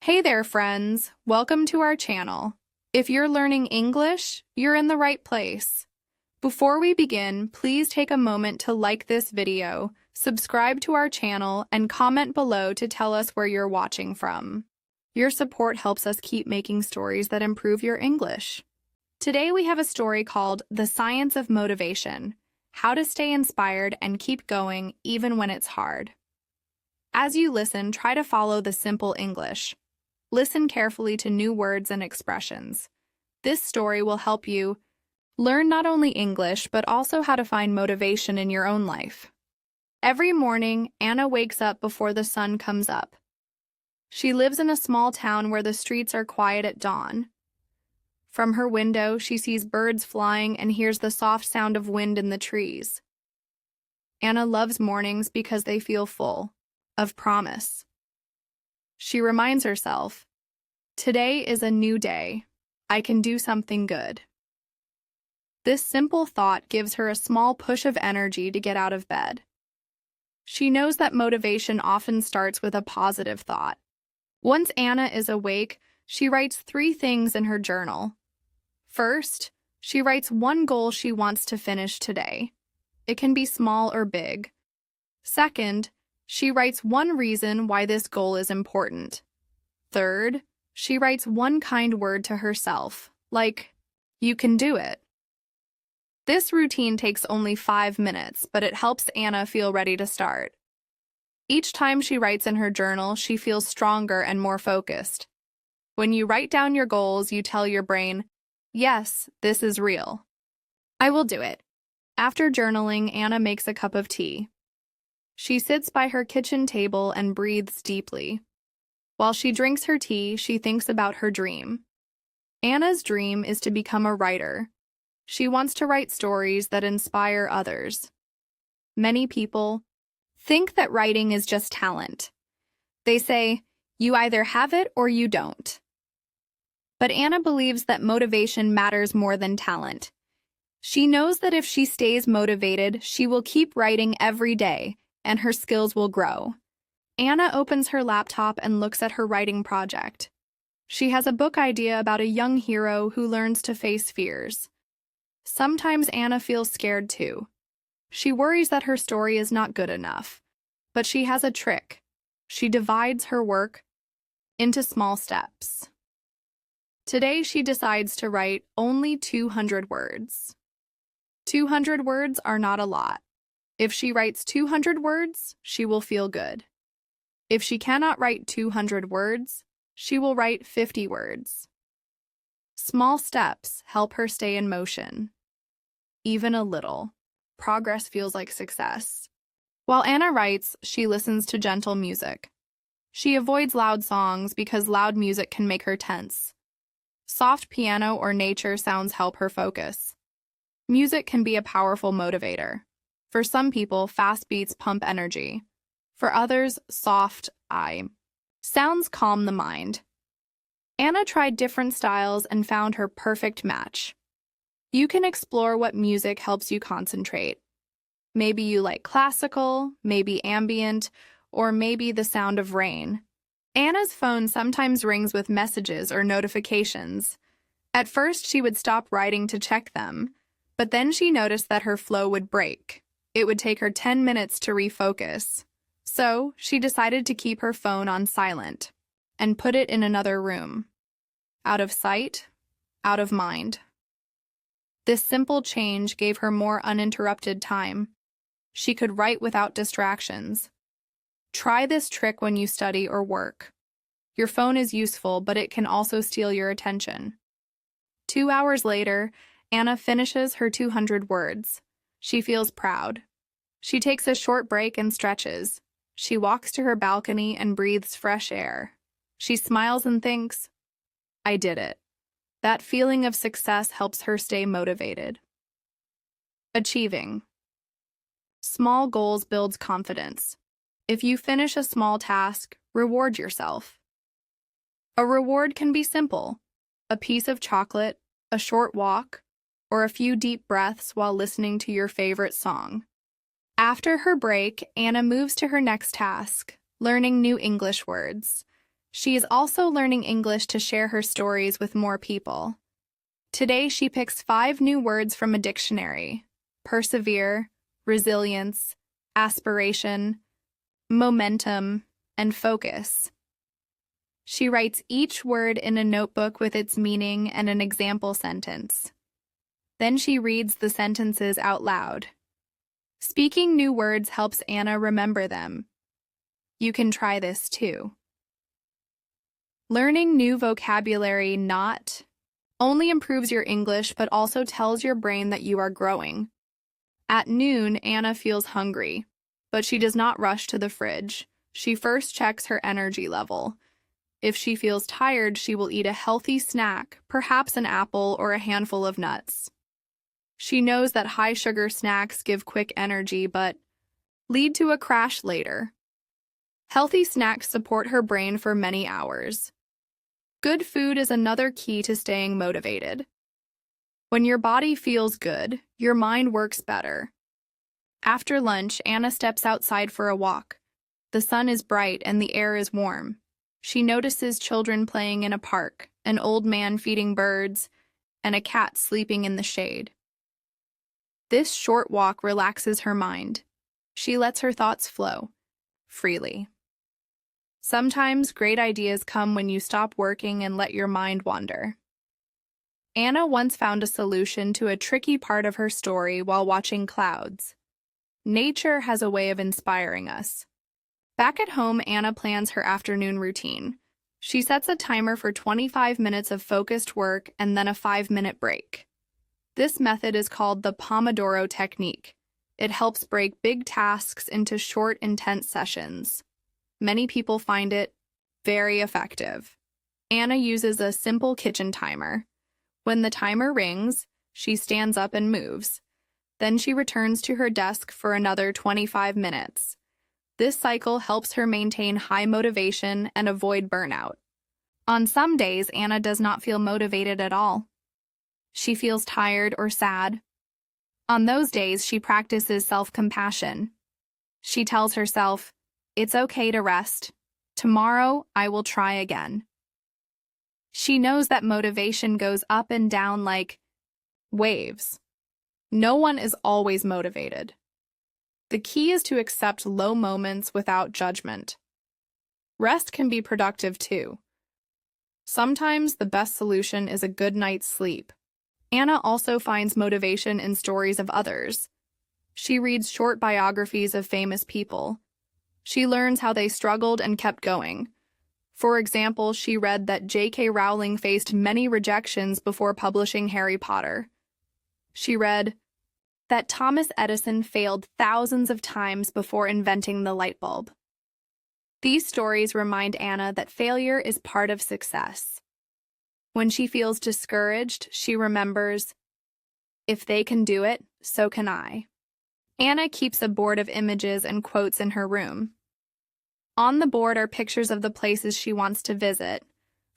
Hey there, friends. Welcome to our channel. If you're learning English, you're in the right place. Before we begin, please take a moment to like this video, subscribe to our channel, and comment below to tell us where you're watching from. Your support helps us keep making stories that improve your English. Today we have a story called The Science of Motivation: How to Stay Inspired and Keep Going Even When It's Hard. As you listen, try to follow the simple English. Listen carefully to new words and expressions. This story will help you learn not only English, but also how to find motivation in your own life. Every morning, Anna wakes up before the sun comes up. She lives in a small town where the streets are quiet at dawn. From her window, she sees birds flying and hears the soft sound of wind in the trees. Anna loves mornings because they feel full of promise. She reminds herself, "Today is a new day. I can do something good." This simple thought gives her a small push of energy to get out of bed. She knows that motivation often starts with a positive thought. Once Anna is awake, she writes 3 things in her journal. First, she writes one goal she wants to finish today. It can be small or big. Second, she writes one reason why this goal is important. Third, she writes one kind word to herself, like, "You can do it." This routine takes only 5 minutes, but it helps Anna feel ready to start. Each time she writes in her journal, she feels stronger and more focused. When you write down your goals, you tell your brain, "Yes, this is real. I will do it." After journaling, Anna makes a cup of tea. She sits by her kitchen table and breathes deeply. While she drinks her tea, she thinks about her dream. Anna's dream is to become a writer. She wants to write stories that inspire others. Many people think that writing is just talent. They say, you either have it or you don't. But Anna believes that motivation matters more than talent. She knows that if she stays motivated, she will keep writing every day, and her skills will grow. Anna opens her laptop and looks at her writing project. She has a book idea about a young hero who learns to face fears. Sometimes Anna feels scared too. She worries that her story is not good enough. But she has a trick. She divides her work into small steps. Today she decides to write only 200 words. 200 words are not a lot. If she writes 200 words, she will feel good. If she cannot write 200 words, she will write 50 words. Small steps help her stay in motion. Even a little. Progress feels like success. While Anna writes, she listens to gentle music. She avoids loud songs because loud music can make her tense. Soft piano or nature sounds help her focus. Music can be a powerful motivator. For some people, fast beats pump energy. For others, soft sounds calm the mind. Anna tried different styles and found her perfect match. You can explore what music helps you concentrate. Maybe you like classical, maybe ambient, or maybe the sound of rain. Anna's phone sometimes rings with messages or notifications. At first, she would stop writing to check them, but then she noticed that her flow would break. It would take her 10 minutes to refocus. So, she decided to keep her phone on silent and put it in another room. Out of sight, out of mind. This simple change gave her more uninterrupted time. She could write without distractions. Try this trick when you study or work. Your phone is useful, but it can also steal your attention. 2 hours later, Anna finishes her 200 words. She feels proud. She takes a short break and stretches. She walks to her balcony and breathes fresh air. She smiles and thinks, "I did it." That feeling of success helps her stay motivated. Achieving. Small goals builds confidence. If you finish a small task, reward yourself. A reward can be simple: a piece of chocolate, a short walk, or a few deep breaths while listening to your favorite song. After her break, Anna moves to her next task, learning new English words. She is also learning English to share her stories with more people. Today, she picks 5 new words from a dictionary: persevere, resilience, aspiration, momentum, and focus. She writes each word in a notebook with its meaning and an example sentence. Then she reads the sentences out loud. Speaking new words helps Anna remember them. You can try this too. Learning new vocabulary not only improves your English but also tells your brain that you are growing. At noon, Anna feels hungry, but she does not rush to the fridge. She first checks her energy level. If she feels tired, she will eat a healthy snack, perhaps an apple or a handful of nuts. She knows that high-sugar snacks give quick energy but lead to a crash later. Healthy snacks support her brain for many hours. Good food is another key to staying motivated. When your body feels good, your mind works better. After lunch, Anna steps outside for a walk. The sun is bright and the air is warm. She notices children playing in a park, an old man feeding birds, and a cat sleeping in the shade. This short walk relaxes her mind. She lets her thoughts flow freely. Sometimes great ideas come when you stop working and let your mind wander. Anna once found a solution to a tricky part of her story while watching clouds. Nature has a way of inspiring us. Back at home, Anna plans her afternoon routine. She sets a timer for 25 minutes of focused work and then a 5-minute break. This method is called the Pomodoro technique. It helps break big tasks into short, intense sessions. Many people find it very effective. Anna uses a simple kitchen timer. When the timer rings, she stands up and moves. Then she returns to her desk for another 25 minutes. This cycle helps her maintain high motivation and avoid burnout. On some days, Anna does not feel motivated at all. She feels tired or sad. On those days, she practices self-compassion. She tells herself, "It's okay to rest. Tomorrow, I will try again." She knows that motivation goes up and down like waves. No one is always motivated. The key is to accept low moments without judgment. Rest can be productive too. Sometimes the best solution is a good night's sleep. Anna also finds motivation in stories of others. She reads short biographies of famous people. She learns how they struggled and kept going. For example, she read that J.K. Rowling faced many rejections before publishing Harry Potter. She read that Thomas Edison failed thousands of times before inventing the light bulb. These stories remind Anna that failure is part of success. When she feels discouraged, she remembers, "If they can do it, so can I." Anna keeps a board of images and quotes in her room. On the board are pictures of the places she wants to visit,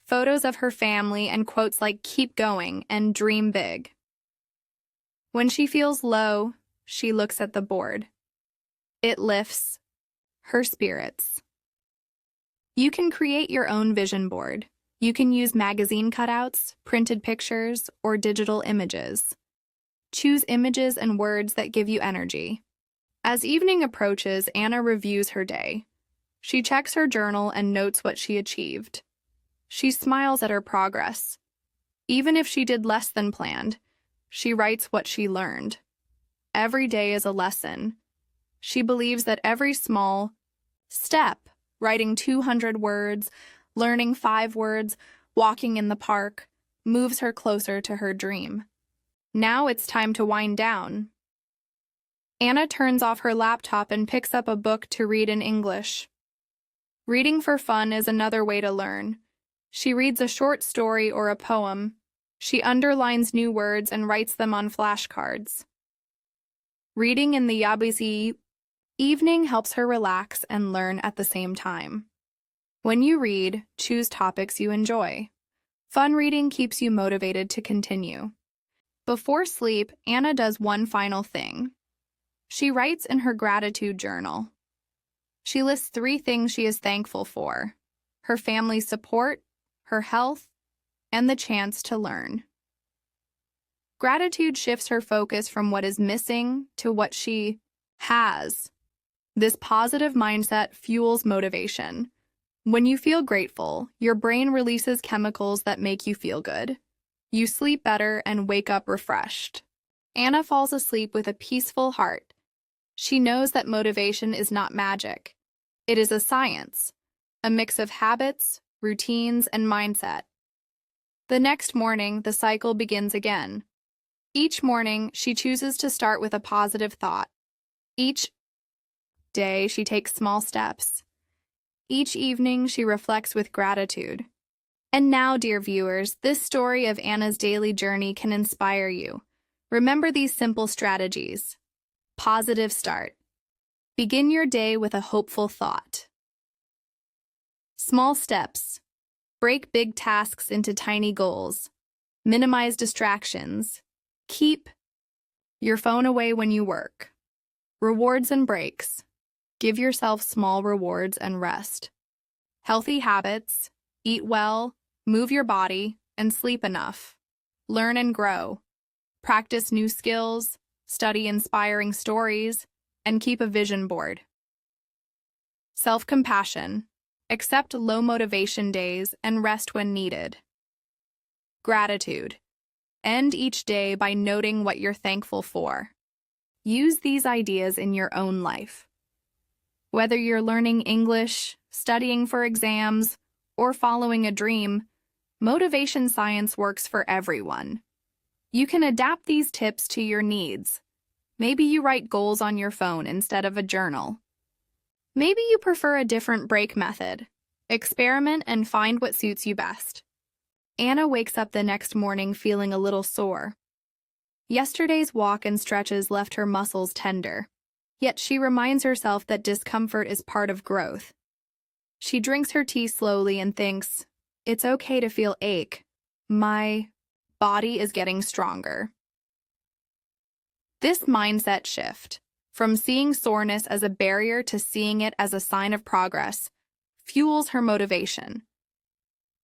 photos of her family, and quotes like "keep going" and "dream big." When she feels low, she looks at the board. It lifts her spirits. You can create your own vision board. You can use magazine cutouts, printed pictures, or digital images. Choose images and words that give you energy. As evening approaches, Anna reviews her day. She checks her journal and notes what she achieved. She smiles at her progress. Even if she did less than planned, she writes what she learned. Every day is a lesson. She believes that every small step, writing 200 words, learning 5 words, walking in the park, moves her closer to her dream. Now it's time to wind down. Anna turns off her laptop and picks up a book to read in English. Reading for fun is another way to learn. She reads a short story or a poem. She underlines new words and writes them on flashcards. Reading in the busy evening helps her relax and learn at the same time. When you read, choose topics you enjoy. Fun reading keeps you motivated to continue. Before sleep, Anna does one final thing. She writes in her gratitude journal. She lists 3 things she is thankful for: her family's support, her health, and the chance to learn. Gratitude shifts her focus from what is missing to what she has. This positive mindset fuels motivation. When you feel grateful, your brain releases chemicals that make you feel good. You sleep better and wake up refreshed. Anna falls asleep with a peaceful heart. She knows that motivation is not magic. It is a science, a mix of habits, routines, and mindset. The next morning, the cycle begins again. Each morning, she chooses to start with a positive thought. Each day, she takes small steps. Each evening, she reflects with gratitude. And now, dear viewers, this story of Anna's daily journey can inspire you. Remember these simple strategies. Positive start. Begin your day with a hopeful thought. Small steps. Break big tasks into tiny goals. Minimize distractions. Keep your phone away when you work. Rewards and breaks. Give yourself small rewards and rest. Healthy habits. Eat well, move your body, and sleep enough. Learn and grow. Practice new skills, study inspiring stories, and keep a vision board. Self-compassion. Accept low motivation days and rest when needed. Gratitude. End each day by noting what you're thankful for. Use these ideas in your own life. Whether you're learning English, studying for exams, or following a dream, motivation science works for everyone. You can adapt these tips to your needs. Maybe you write goals on your phone instead of a journal. Maybe you prefer a different break method. Experiment and find what suits you best. Anna wakes up the next morning feeling a little sore. Yesterday's walk and stretches left her muscles tender. Yet she reminds herself that discomfort is part of growth. She drinks her tea slowly and thinks, "It's okay to feel ache. My body is getting stronger." This mindset shift, from seeing soreness as a barrier to seeing it as a sign of progress, fuels her motivation.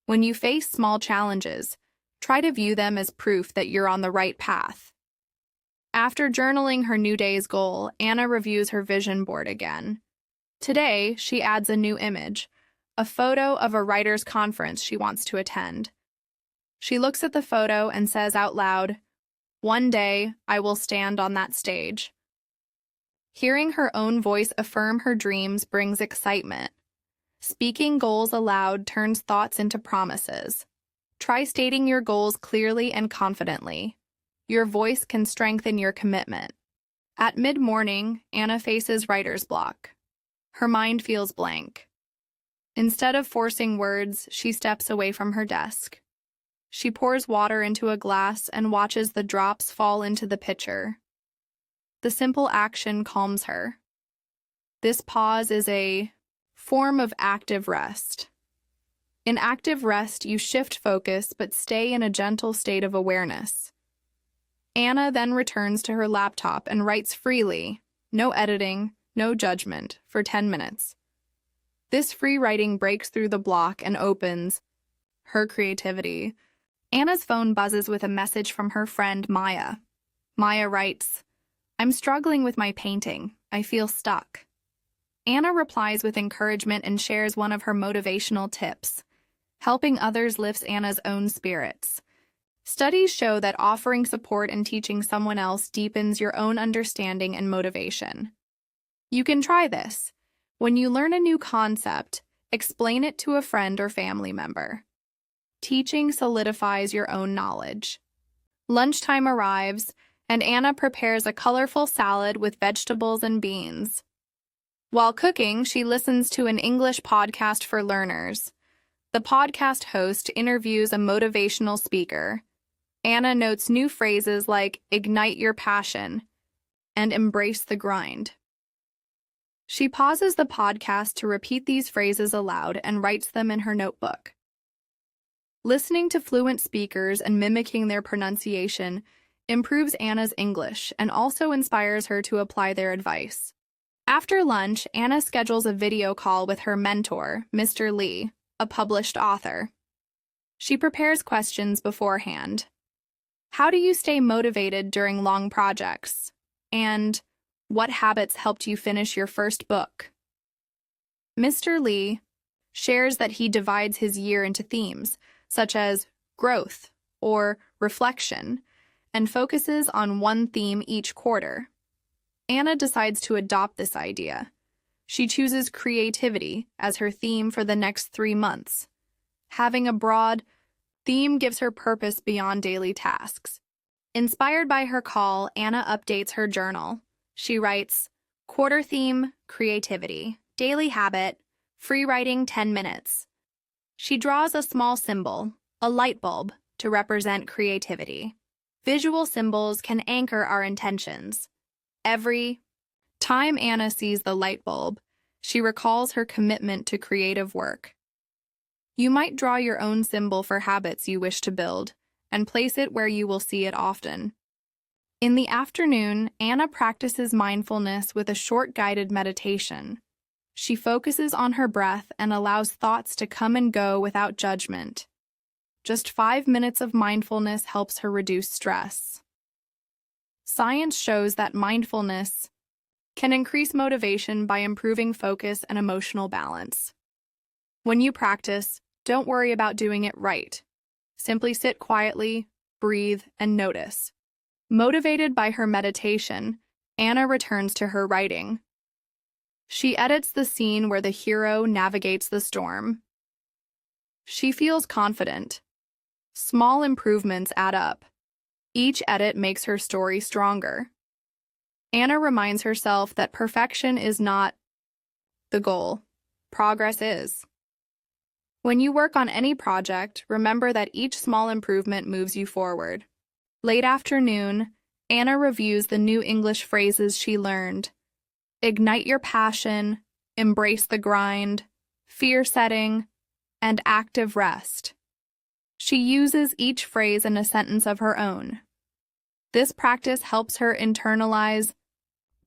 When you face small challenges, try to view them as proof that you're on the right path. After journaling her new day's goal, Anna reviews her vision board again. Today, she adds a new image, a photo of a writer's conference she wants to attend. She looks at the photo and says out loud, "One day, I will stand on that stage." Hearing her own voice affirm her dreams brings excitement. Speaking goals aloud turns thoughts into promises. Try stating your goals clearly and confidently. Your voice can strengthen your commitment. At mid-morning, Anna faces writer's block. Her mind feels blank. Instead of forcing words, she steps away from her desk. She pours water into a glass and watches the drops fall into the pitcher. The simple action calms her. This pause is a form of active rest. In active rest, you shift focus but stay in a gentle state of awareness. Anna then returns to her laptop and writes freely, no editing, no judgment, for 10 minutes. This free writing breaks through the block and opens her creativity. Anna's phone buzzes with a message from her friend Maya. Maya writes, "I'm struggling with my painting. I feel stuck." Anna replies with encouragement and shares one of her motivational tips. Helping others lifts Anna's own spirits. Studies show that offering support and teaching someone else deepens your own understanding and motivation. You can try this. When you learn a new concept, explain it to a friend or family member. Teaching solidifies your own knowledge. Lunchtime arrives, and Anna prepares a colorful salad with vegetables and beans. While cooking, she listens to an English podcast for learners. The podcast host interviews a motivational speaker. Anna notes new phrases like "ignite your passion" and "embrace the grind." She pauses the podcast to repeat these phrases aloud and writes them in her notebook. Listening to fluent speakers and mimicking their pronunciation improves Anna's English and also inspires her to apply their advice. After lunch, Anna schedules a video call with her mentor, Mr. Lee, a published author. She prepares questions beforehand. How do you stay motivated during long projects? And what habits helped you finish your first book? Mr. Lee shares that he divides his year into themes, such as growth or reflection, and focuses on one theme each quarter. Anna decides to adopt this idea. She chooses creativity as her theme for the next 3 months. Having a broad theme gives her purpose beyond daily tasks. Inspired by her call, Anna updates her journal. She writes, quarter theme, creativity, daily habit, free writing 10 minutes. She draws a small symbol, a light bulb, to represent creativity. Visual symbols can anchor our intentions. Every time Anna sees the light bulb, she recalls her commitment to creative work. You might draw your own symbol for habits you wish to build and place it where you will see it often. In the afternoon, Anna practices mindfulness with a short guided meditation. She focuses on her breath and allows thoughts to come and go without judgment. Just 5 minutes of mindfulness helps her reduce stress. Science shows that mindfulness can increase motivation by improving focus and emotional balance. When you practice, don't worry about doing it right. Simply sit quietly, breathe, and notice. Motivated by her meditation, Anna returns to her writing. She edits the scene where the hero navigates the storm. She feels confident. Small improvements add up. Each edit makes her story stronger. Anna reminds herself that perfection is not the goal. Progress is. When you work on any project, remember that each small improvement moves you forward. Late afternoon, Anna reviews the new English phrases she learned. Ignite your passion, embrace the grind, fear setting, and active rest. She uses each phrase in a sentence of her own. This practice helps her internalize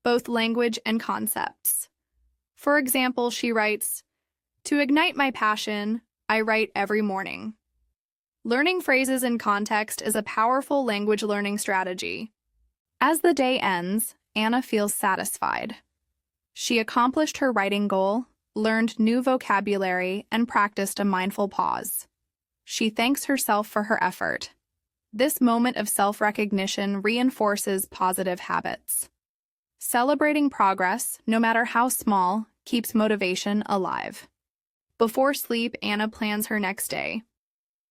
both language and concepts. For example, she writes, "To ignite my passion, I write every morning." Learning phrases in context is a powerful language learning strategy. As the day ends, Anna feels satisfied. She accomplished her writing goal, learned new vocabulary, and practiced a mindful pause. She thanks herself for her effort. This moment of self-recognition reinforces positive habits. Celebrating progress, no matter how small, keeps motivation alive. Before sleep, Anna plans her next day.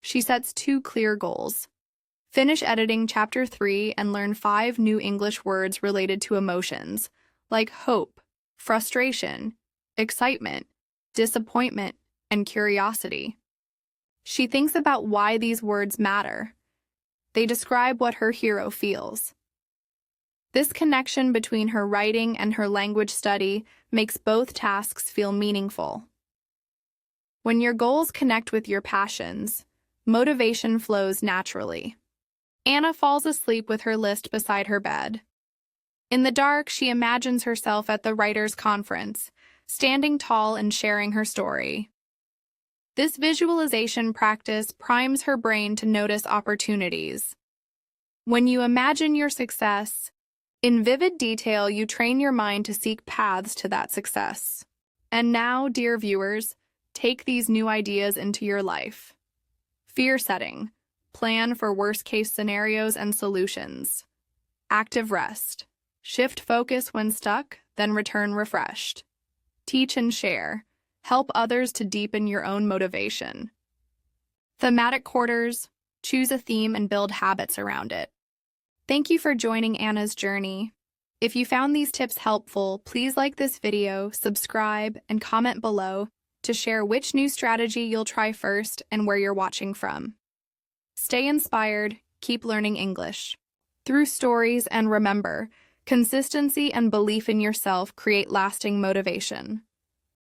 She sets 2 clear goals. Finish editing Chapter 3 and learn 5 new English words related to emotions, like hope, frustration, excitement, disappointment, and curiosity. She thinks about why these words matter. They describe what her hero feels. This connection between her writing and her language study makes both tasks feel meaningful. When your goals connect with your passions, motivation flows naturally. Anna falls asleep with her list beside her bed. In the dark, she imagines herself at the writers' conference, standing tall and sharing her story. This visualization practice primes her brain to notice opportunities. When you imagine your success, in vivid detail, you train your mind to seek paths to that success. And now, dear viewers, take these new ideas into your life. Fear setting. Plan for worst-case scenarios and solutions. Active rest. Shift focus when stuck, then return refreshed. Teach and share. Help others to deepen your own motivation. Thematic quarters. Choose a theme and build habits around it. Thank you for joining Anna's journey. If you found these tips helpful, please like this video, subscribe, and comment below to share which new strategy you'll try first and where you're watching from. Stay inspired, keep learning English through stories, and remember, consistency and belief in yourself create lasting motivation.